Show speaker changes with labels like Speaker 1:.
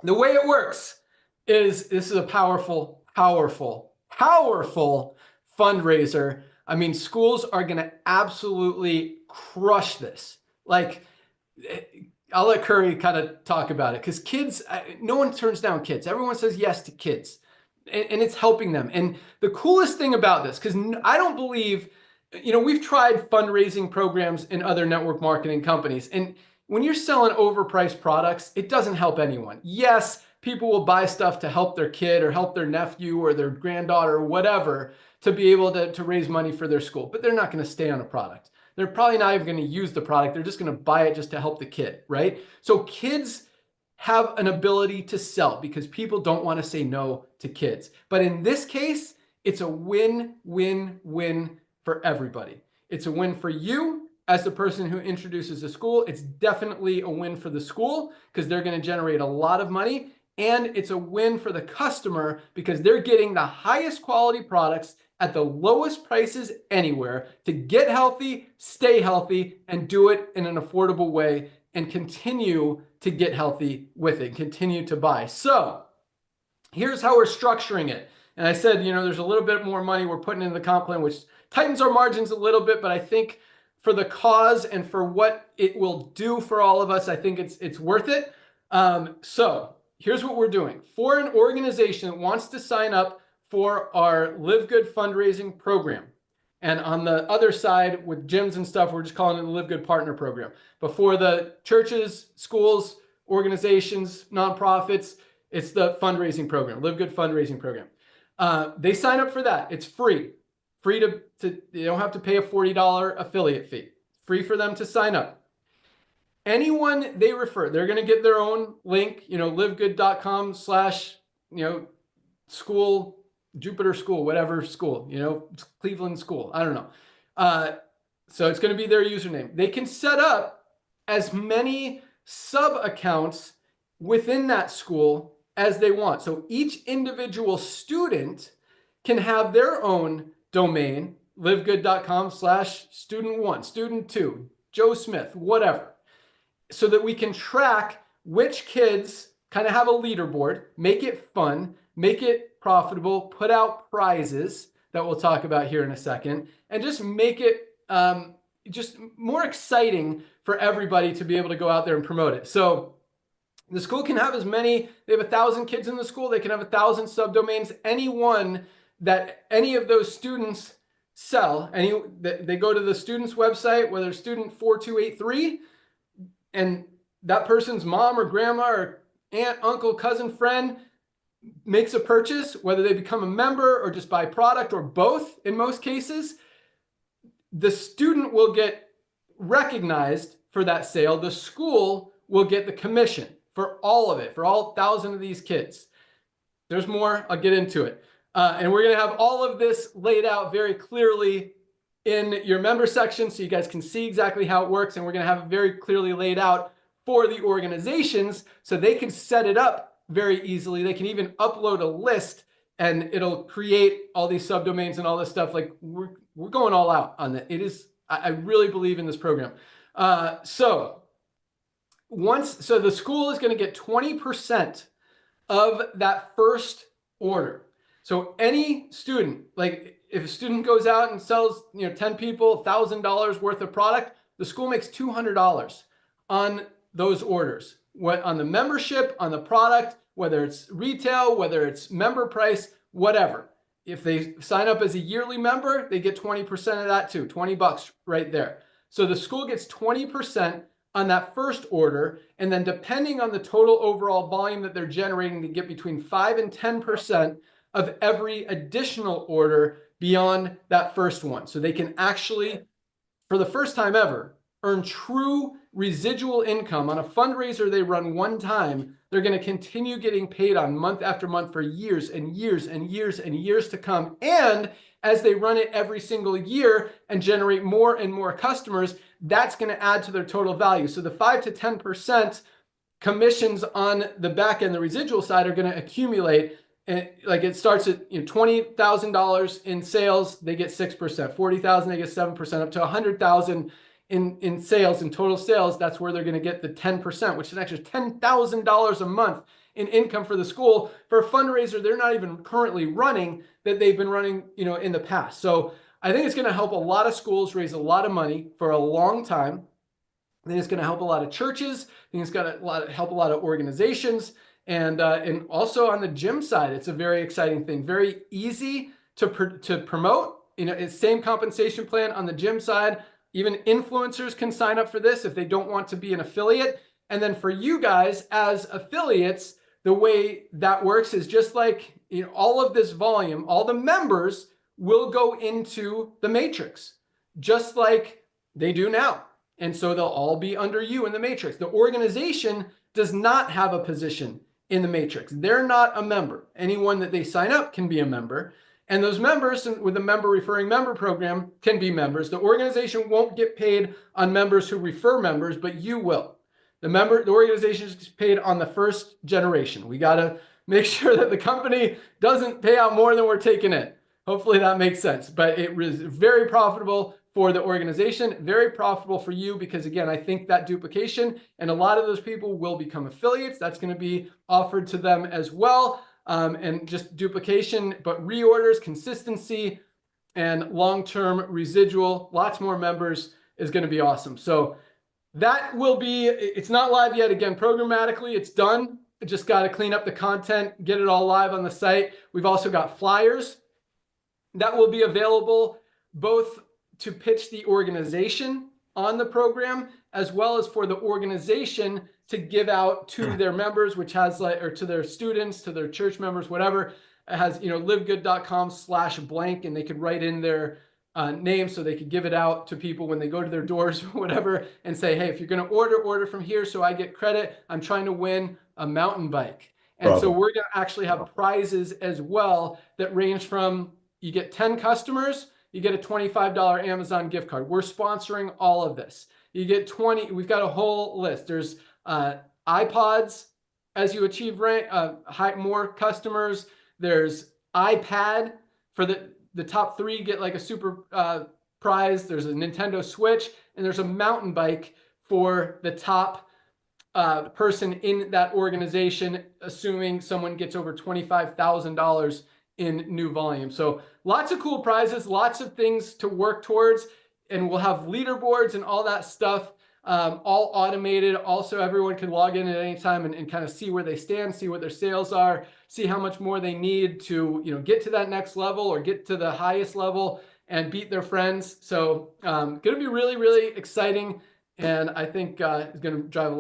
Speaker 1: The way it works is this is a powerful, powerful, powerful fundraiser. I mean, schools are going to absolutely crush this. Like, I'll let Curry kind of talk about it because kids, no one turns down kids. Everyone says yes to kids, and it's helping them. And the coolest thing about this, because I don't believe, we've tried fundraising programs in other network marketing companies, and when you're selling overpriced products, it doesn't help anyone. Yes, people will buy stuff to help their kid or help their nephew or their granddaughter or whatever to be able to raise money for their school, but they're not going to stay on a product. They're probably not even going to use the product. They're just going to buy it just to help the kid, right? So kids have an ability to sell because people don't want to say no to kids. But in this case, it's a win-win-win for everybody. It's a win for you as the person who introduces the school. It's definitely a win for the school because they're going to generate a lot of money. And it's a win for the customer because they're getting the highest quality products at the lowest prices anywhere to get healthy, stay healthy, and do it in an affordable way and continue to get healthy with it, continue to buy. So here's how we're structuring it. And I said, there's a little bit more money we're putting in the comp plan, which tightens our margins a little bit, but I think for the cause and for what it will do for all of us, I think it's worth it. So here's what we're doing. For an organization that wants to sign up for our LiveGood fundraising program, and on the other side with gyms and stuff, we're just calling it the LiveGood Partner Program. But for the churches, schools, organizations, nonprofits, it's the fundraising program, LiveGood fundraising program. They sign up for that. It's free. Free to you don't have to pay a $40 affiliate fee. Free for them to sign up. Anyone they refer, they're going to get their own link, livegood.com/ school, Jupiter School, whatever school, Cleveland School. I don't know. So it's going to be their username. They can set up as many sub accounts within that school as they want. So each individual student can have their own domain, livegood.com/ student1, student2, Joe Smith, whatever, so that we can track which kids, kind of have a leaderboard, make it fun, make it profitable, put out prizes that we'll talk about here in a second, and just make it just more exciting for everybody to be able to go out there and promote it. So the school can have as many, they have 1,000 kids in the school, they can have 1,000 subdomains. Anyone that any of those students sell, they go to the student's website, whether student 4283, and that person's mom or grandma or aunt, uncle, cousin, friend makes a purchase, whether they become a member or just buy product or both in most cases, the student will get recognized for that sale. The school will get the commission for all of it, for all 1,000 of these kids. There's more, I'll get into it. And we're going to have all of this laid out very clearly in your member section so you guys can see exactly how it works. And we're going to have it very clearly laid out for the organizations so they can set it up very easily. They can even upload a list and it'll create all these subdomains and all this stuff. Like we're going all out on that. It is, I really believe in this program. So the school is going to get 20% of that first order. So any student, like if a student goes out and sells, 10 people, $1,000 worth of product, the school makes $200 on those orders. What on the membership, on the product, whether it's retail, whether it's member price, whatever. If they sign up as a yearly member, they get 20% of that too, $20 right there. So the school gets 20% on that first order, and then depending on the total overall volume that they're generating, they get between 5 and 10% of every additional order beyond that first one. So they can actually, for the first time ever, earn true residual income on a fundraiser they run one time. They're going to continue getting paid on month after month for years and years and years and years to come. And as they run it every single year and generate more and more customers, that's going to add to their total value. So the 5 to 10% commissions on the back end, the residual side, are going to accumulate. And like it starts at $20,000 in sales, they get 6%, $40,000, they get 7%, up to $100,000 in sales, in total sales. That's where they're going to get the 10%, which is an extra $10,000 a month in income for the school for a fundraiser they're not even currently running, that they've been running, in the past. So I think it's going to help a lot of schools raise a lot of money for a long time. I think it's going to help a lot of churches. I think it's going to help a lot of organizations. And also on the gym side, it's a very exciting thing. Very easy to promote. It's same compensation plan on the gym side. Even influencers can sign up for this if they don't want to be an affiliate. And then for you guys as affiliates, the way that works is just like all of this volume, all the members will go into the matrix, just like they do now. And so they'll all be under you in the matrix. The organization does not have a position in the matrix. They're not a member. Anyone that they sign up can be a member. And those members with the member referring member program can be members. The organization won't get paid on members who refer members, but you will. The organization is paid on the first generation. We got to make sure that the company doesn't pay out more than we're taking in. Hopefully that makes sense. But it was very profitable for the organization, very profitable for you, because again, I think that duplication and a lot of those people will become affiliates. That's going to be offered to them as well. And just duplication, but reorders, consistency, and long-term residual, lots more members is going to be awesome. So that will be, it's not live yet. Again, programmatically, it's done. Just got to clean up the content, get it all live on the site. We've also got flyers that will be available both to pitch the organization on the program, as well as for the organization to give out to their members, which has or to their students, to their church members, whatever. It has, livegood.com/blank, and they could write in their name so they could give it out to people when they go to their doors or whatever, and say, hey, if you're going to order from here so I get credit. I'm trying to win a mountain bike. And so we're going to actually have prizes as well that range from, you get 10 customers, you get a $25 Amazon gift card. We're sponsoring all of this. You get 20, we've got a whole list. There's iPods as you achieve more customers. There's iPad for the top 3 get like a super prize. There's a Nintendo Switch, and there's a mountain bike for the top person in that organization, assuming someone gets over $25,000 in new volume. So lots of cool prizes, lots of things to work towards, and we'll have leaderboards and all that stuff, all automated. Also, everyone can log in at any time and kind of see where they stand, see what their sales are, see how much more they need to get to that next level or get to the highest level and beat their friends. So going to be really, really exciting, and I think it's going to drive a lot